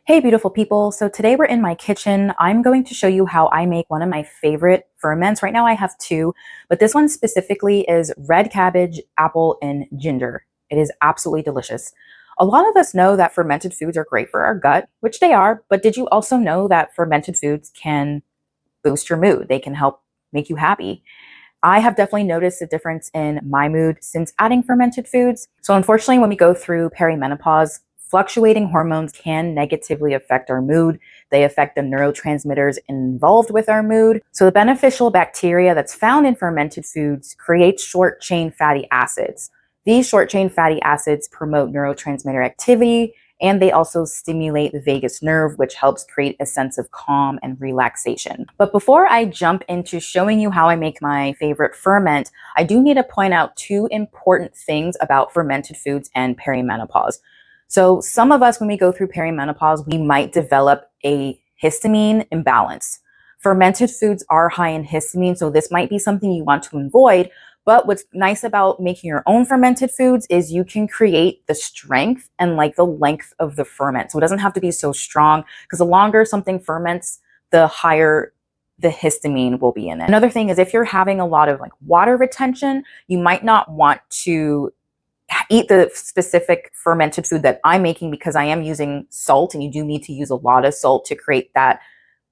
Hey beautiful people, so today we're in my kitchen. I'm going to show you how I make one of my favorite ferments. Right now I have two, but this one specifically is red cabbage, apple, and ginger. It is absolutely delicious. A lot of us know that fermented foods are great for our gut, which they are, but did you also know that fermented foods can boost your mood? They can help make you happy. I have definitely noticed a difference in my mood since adding fermented foods. So unfortunately, when we go through perimenopause, fluctuating hormones can negatively affect our mood. They affect the neurotransmitters involved with our mood. So the beneficial bacteria that's found in fermented foods creates short-chain fatty acids. These short-chain fatty acids promote neurotransmitter activity, and they also stimulate the vagus nerve, which helps create a sense of calm and relaxation. But before I jump into showing you how I make my favorite ferment, I do need to point out two important things about fermented foods and perimenopause. So some of us, when we go through perimenopause, we might develop a histamine imbalance. Fermented foods are high in histamine, so this might be something you want to avoid. But what's nice about making your own fermented foods is you can create the strength and like the length of the ferment. So it doesn't have to be so strong, because the longer something ferments, the higher the histamine will be in it. Another thing is, if you're having a lot of like water retention, you might not want to eat the specific fermented food that I'm making, because I am using salt, and you do need to use a lot of salt to create that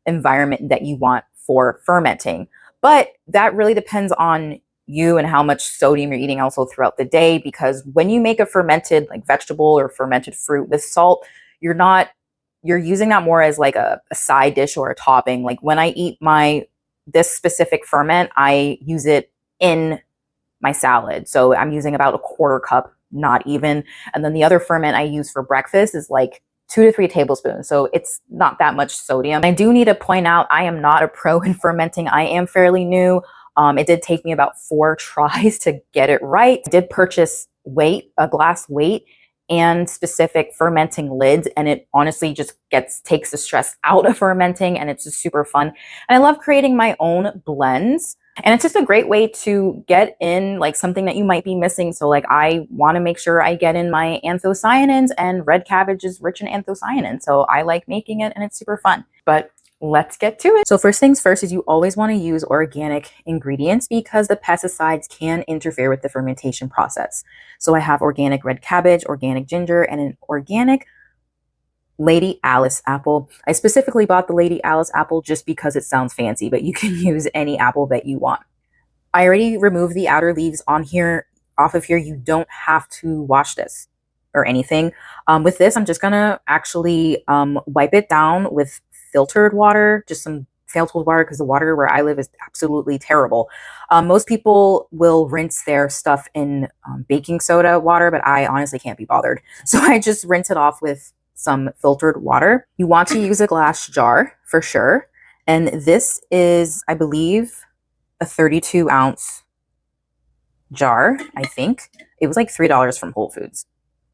environment that you want for fermenting. But that really depends on you and how much sodium you're eating also throughout the day, because when you make a fermented like vegetable or fermented fruit with salt, you're using that more as like a side dish or a topping. Like when I eat this specific ferment, I use it in my salad. So I'm using about a quarter cup, not even. And then the other ferment I use for breakfast is like 2 to 3 tablespoons. So it's not that much sodium. I do need to point out, I am not a pro in fermenting. I am fairly new. It did take me about 4 tries to get it right. I did purchase a glass weight, and specific fermenting lids, and it honestly just takes the stress out of fermenting, and it's just super fun. And I love creating my own blends. And it's just a great way to get in like something that you might be missing. So like I want to make sure I get in my anthocyanins, and red cabbage is rich in anthocyanins. So I like making it, and it's super fun. But let's get to it. So first things first is you always want to use organic ingredients, because the pesticides can interfere with the fermentation process. So I have organic red cabbage, organic ginger, and an organic Lady Alice apple. I specifically bought the Lady Alice apple just because it sounds fancy, but you can use any apple that you want. I already removed the outer leaves off of here. You don't have to wash this or anything. With this, I'm just gonna actually wipe it down with filtered water, just some filtered water, because the water where I live is absolutely terrible. Most people will rinse their stuff in baking soda water, but I honestly can't be bothered. So I just rinse it off with some filtered water. You want to use a glass jar for sure. And this is, I believe, a 32-ounce jar, I think. It was like $3 from Whole Foods.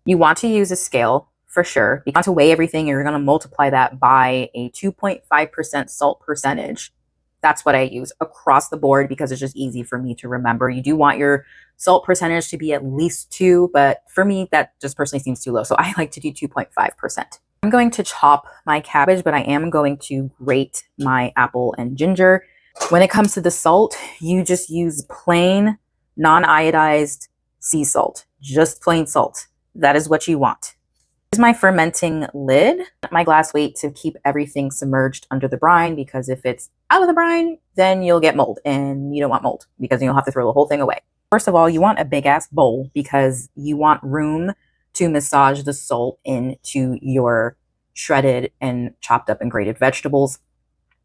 You want to use a scale for sure. You want to weigh everything, and you're going to multiply that by a 2.5% salt percentage. That's what I use across the board, because it's just easy for me to remember. You do want your salt percentage to be at least 2, but for me, that just personally seems too low. So I like to do 2.5%. I'm going to chop my cabbage, but I am going to grate my apple and ginger. When it comes to the salt, you just use plain, non-iodized sea salt, just plain salt. That is what you want. Here's my fermenting lid, my glass weight, to keep everything submerged under the brine, because if it's out of the brine, then you'll get mold, and you don't want mold, because you'll have to throw the whole thing away. First of all, you want a big ass bowl, because you want room to massage the salt into your shredded and chopped up and grated vegetables.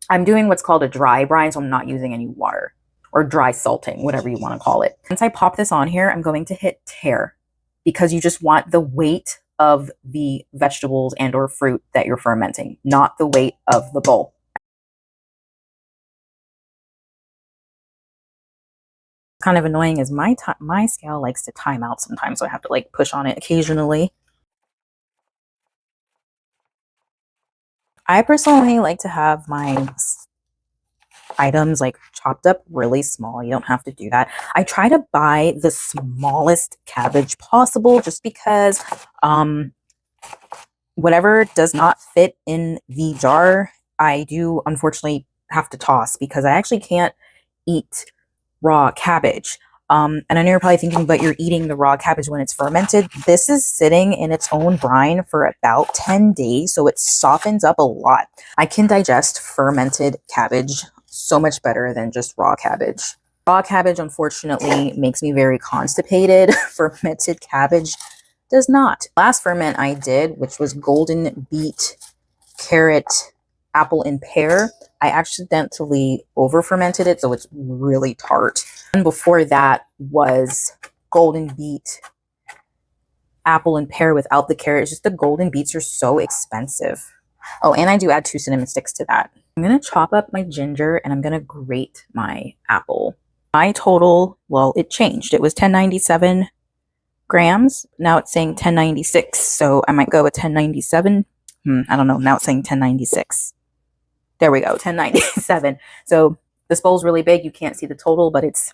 I'm doing what's called a dry brine, so I'm not using any water, or dry salting, whatever you want to call it. Once I pop this on here, I'm going to hit tare, because you just want the weight of the vegetables and or fruit that you're fermenting, not the weight of the bowl. Kind of annoying is my scale likes to time out sometimes, so I have to like push on it occasionally. I personally like to have my items like chopped up really small. You don't have to do that. I try to buy the smallest cabbage possible, just because Whatever does not fit in the jar, I do unfortunately have to toss because I actually can't eat raw cabbage. And I know you're probably thinking, but you're eating the raw cabbage when it's fermented. This is sitting in its own brine for about 10 days, so it softens up a lot. I can digest fermented cabbage so much better than just raw cabbage. Raw cabbage, unfortunately, makes me very constipated. Fermented cabbage does not. Last ferment I did, which was golden beet, carrot, apple, and pear, I accidentally over fermented it, so it's really tart. And before that was golden beet, apple, and pear without the carrot. It's just the golden beets are so expensive. Oh, and I do add 2 cinnamon sticks to that. I'm gonna chop up my ginger and I'm gonna grate my apple. My total, well, it changed. It was 1097 grams. Now it's saying 1096. So I might go with 1097. I don't know. Now it's saying 1096. There we go, 1097. So this bowl's really big. You can't see the total, but it's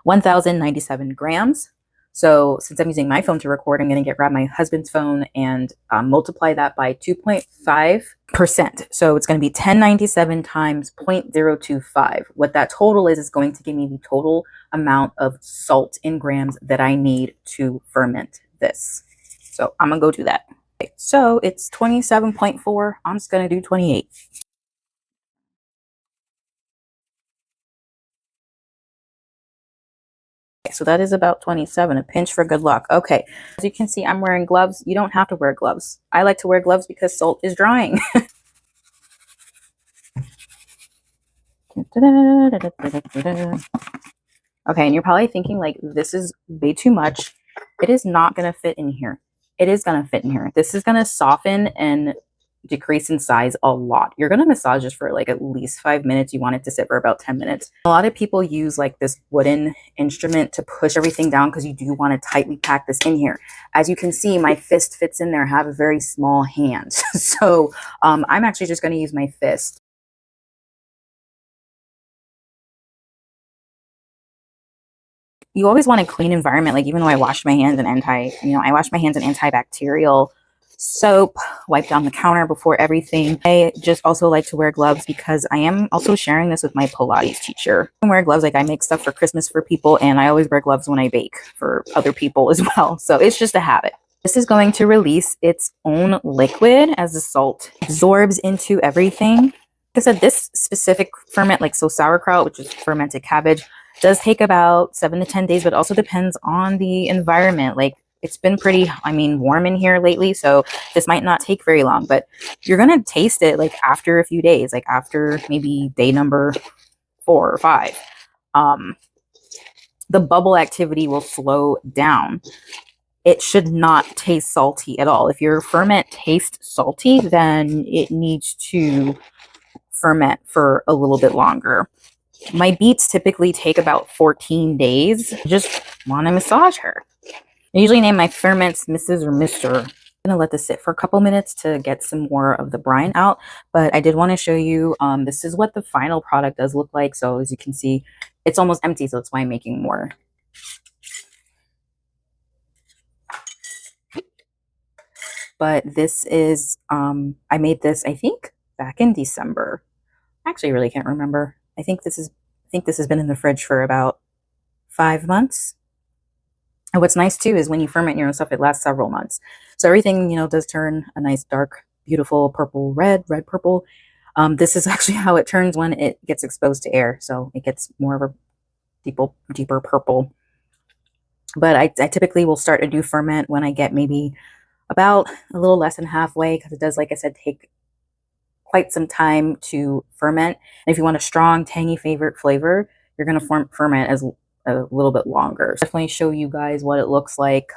1,097 grams. So since I'm using my phone to record, I'm going to grab my husband's phone and multiply that by 2.5%. So it's going to be 1097 times 0.025. What that total is going to give me the total amount of salt in grams that I need to ferment this. So I'm going to go do that. Okay, so it's 27.4. I'm just going to do 28. So that is about 27, a pinch for good luck. Okay, as you can see, I'm wearing gloves. You don't have to wear gloves. I like to wear gloves because salt is drying. Okay, and you're probably thinking like, this is way too much. It is not going to fit in here. It is going to fit in here. This is going to soften and decrease in size a lot. You're going to massage this for like at least 5 minutes. You want it to sit for about 10 minutes. A lot of people use like this wooden instrument to push everything down because you do want to tightly pack this in here. As you can see, my fist fits in there. I have a very small hand. So I'm actually just going to use my fist. You always want a clean environment. Like even though I wash my hands in I wash my hands in antibacterial soap, wipe down the counter before everything. I just also like to wear gloves because I am also sharing this with my Pilates teacher. I wear gloves, like I make stuff for Christmas for people, and I always wear gloves when I bake for other people as well. So it's just a habit. This is going to release its own liquid as the salt absorbs into everything. Like I said, this specific ferment, like so sauerkraut, which is fermented cabbage, does take about 7 to 10 days, but also depends on the environment. Like it's been pretty, warm in here lately, so this might not take very long, but you're going to taste it like after a few days, like after maybe day number 4 or 5. The bubble activity will slow down. It should not taste salty at all. If your ferment tastes salty, then it needs to ferment for a little bit longer. My beets typically take about 14 days. Just want to massage her. I usually name my ferments Mrs. or Mr. I'm going to let this sit for a couple minutes to get some more of the brine out. But I did want to show you, this is what the final product does look like. So as you can see, it's almost empty. So that's why I'm making more. But this is, I made this, I think, back in December. Actually, I really can't remember. I think this has been in the fridge for about 5 months. And what's nice too is when you ferment your own stuff, it lasts several months. So everything, does turn a nice dark, beautiful purple, red purple. This is actually how it turns when it gets exposed to air. So it gets more of a deeper purple. But I typically will start a new ferment when I get maybe about a little less than halfway, because it does, like I said, take quite some time to ferment. And if you want a strong, tangy favorite flavor, you're going to ferment as a little bit longer. So definitely show you guys what it looks like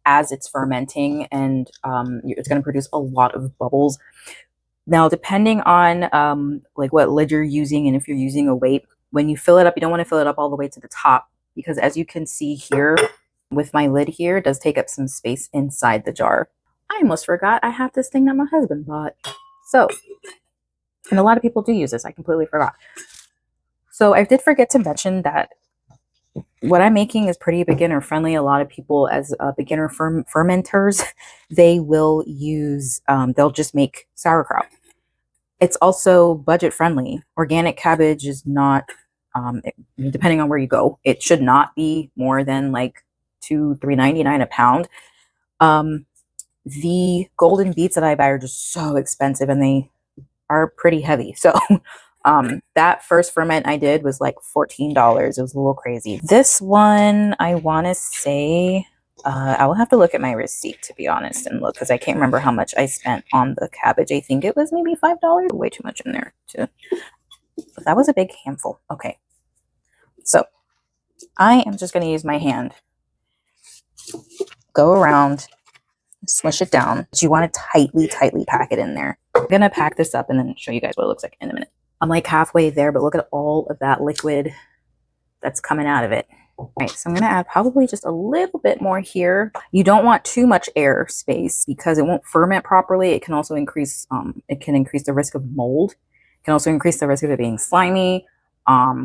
as it's fermenting, and it's going to produce a lot of bubbles. Now, depending on like what lid you're using, and if you're using a weight, when you fill it up, you don't want to fill it up all the way to the top, because as you can see here with my lid here, it does take up some space inside the jar. I almost forgot I have this thing that my husband bought. So, and a lot of people do use this. I completely forgot. So I did forget to mention that what I'm making is pretty beginner friendly. A lot of people, as beginner fermenters, they will use, they'll just make sauerkraut. It's also budget friendly. Organic cabbage is not, depending on where you go, it should not be more than like $3.99 a pound. The golden beets that I buy are just so expensive and they are pretty heavy. So that first ferment I did was like $14. It was a little crazy. This one, I want to say, I will have to look at my receipt to be honest and look because I can't remember how much I spent on the cabbage. I think it was maybe $5. Way too much in there too. But that was a big handful. Okay. So I am just going to use my hand. Go around, smush it down. But you want to tightly pack it in there. I'm going to pack this up and then show you guys what it looks like in a minute. I'm like halfway there, but look at all of that liquid that's coming out of it. All right, so I'm going to add probably just a little bit more here. You don't want too much air space because it won't ferment properly. It can also increase, the risk of mold. It can also increase the risk of it being slimy,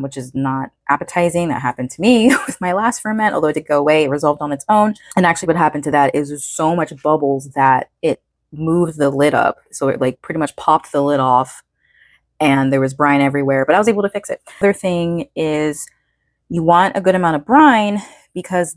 which is not appetizing. That happened to me with my last ferment, although it did go away. It resolved on its own. And actually what happened to that is there's so much bubbles that it moved the lid up. So it like pretty much popped the lid off and there was brine everywhere, but I was able to fix it. Other thing is you want a good amount of brine because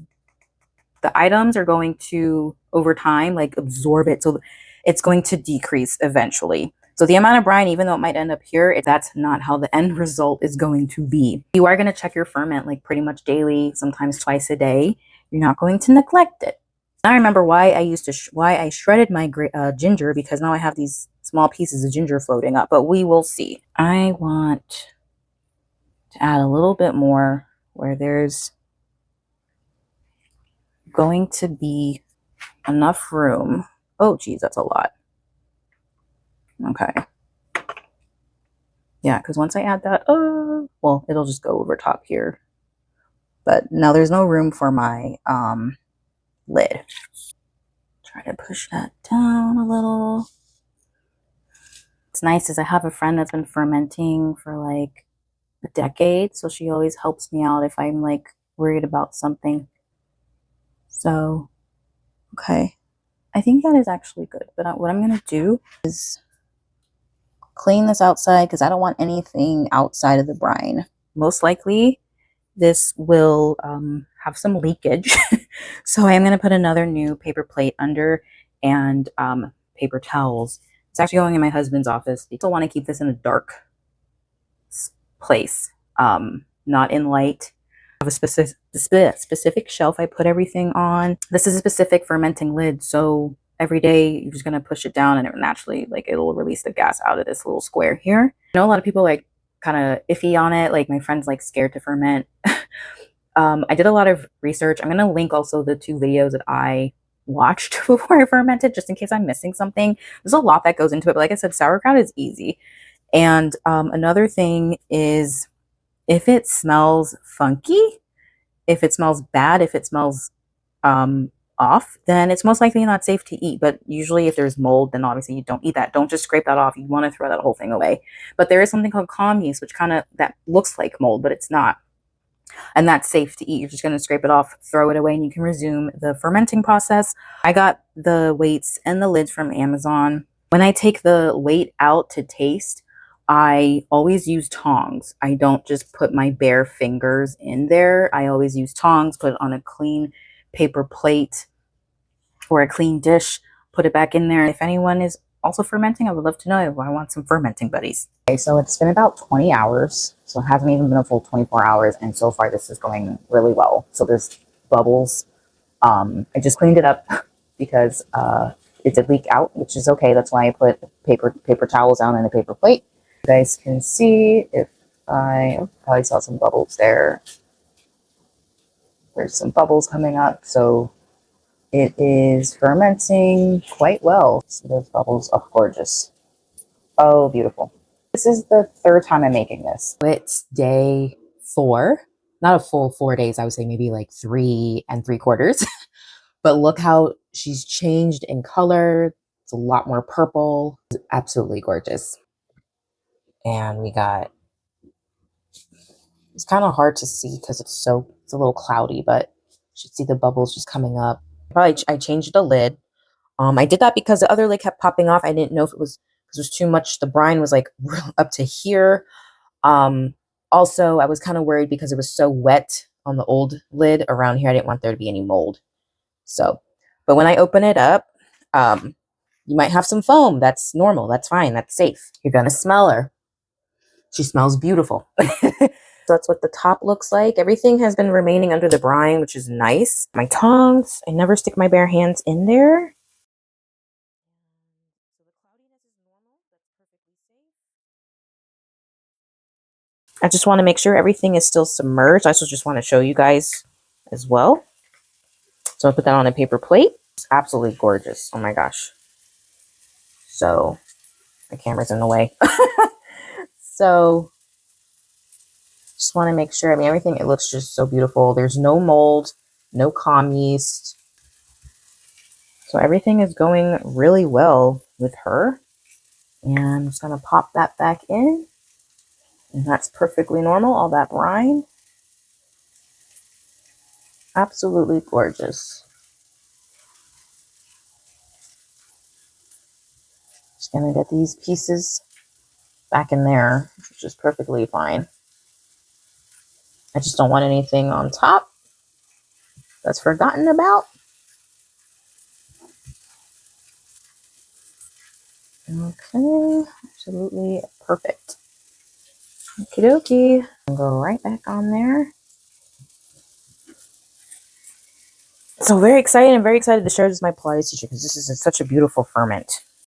the items are going to, over time, like absorb it. So it's going to decrease eventually. So the amount of brine, even though it might end up here, that's not how the end result is going to be. You are going to check your ferment like pretty much daily, sometimes twice a day. You're not going to neglect it. Now I remember why I shredded my ginger, because now I have these small pieces of ginger floating up, but we will see. I want to add a little bit more where there's going to be enough room. Oh, geez, that's a lot. Okay. Yeah, because once I add that, well, it'll just go over top here. But now there's no room for my lid. Try to push that down a little. It's nice is I have a friend that's been fermenting for like a decade, so she always helps me out if I'm like worried about something. So, okay. I think that is actually good. But what I'm going to do is clean this outside because I don't want anything outside of the brine. Most likely, this will have some leakage. So I am going to put another new paper plate under and paper towels. It's actually going in my husband's office. I still want to keep this in a dark place, not in light. I have a specific shelf I put everything on. This is a specific fermenting lid, so every day you're just going to push it down and it naturally, like, it'll release the gas out of this little square here. I know a lot of people like kind of iffy on it, like my friend's like scared to ferment. I did a lot of research. I'm going to link also the 2 videos that I watched before I fermented, just in case I'm missing something. There's a lot that goes into it, but like I said, sauerkraut is easy. And another thing is, if it smells funky, if it smells bad, if it smells off, then it's most likely not safe to eat. But usually if there's mold, then obviously you don't eat that. Don't just scrape that off. You want to throw that whole thing away. But there is something called comm yeast, which that looks like mold, but it's not. And that's safe to eat. You're just going to scrape it off, throw it away, and you can resume the fermenting process. I got the weights and the lids from Amazon. When I take the weight out to taste, I always use tongs. I don't just put my bare fingers in there. I always use tongs, put it on a clean paper plate or a clean dish, put it back in there. If anyone is also fermenting, I would love to know. I want some fermenting buddies. Okay, so it's been about 20 hours. So it hasn't even been a full 24 hours. And so far this is going really well. So there's bubbles. I just cleaned it up because it did leak out, which is okay. That's why I put paper towels down in a paper plate. You guys can see if I probably saw some bubbles there. There's some bubbles coming up. So it is fermenting quite well. So those bubbles, oh, gorgeous. Oh, beautiful. This is the 3rd time I'm making this. It's day 4. Not a full 4 days. I would say maybe like 3 3/4. But look how she's changed in color. It's a lot more purple. It's absolutely gorgeous. And we got It's kind of hard to see because it's a little cloudy, but you should see the bubbles just coming up. I changed the lid. I did that because the other lid kept popping off. I didn't know if it was because it was too much. The brine was like up to here. Also, I was kind of worried because it was so wet on the old lid around here. I didn't want there to be any mold. So, but when I open it up, you might have some foam. That's normal. That's fine. That's safe. You're going to smell her. She smells beautiful. So that's what the top looks like. Everything has been remaining under the brine, which is nice. My tongs, I never stick my bare hands in there. I just want to make sure everything is still submerged. I also just want to show you guys as well. So I'll put that on a paper plate. It's absolutely gorgeous. Oh my gosh. So the camera's in the way. So just want to make sure, I mean, everything, it looks just so beautiful. There's no mold, no comm yeast. So everything is going really well with her. And I'm just going to pop that back in. And that's perfectly normal, all that brine. Absolutely gorgeous. Just going to get these pieces back in there, which is perfectly fine. I just don't want anything on top that's forgotten about. Okay, absolutely perfect. Okie dokie. I'll go right back on there. So very excited. I'm very excited to share this with my Pilates teacher because this is such a beautiful ferment.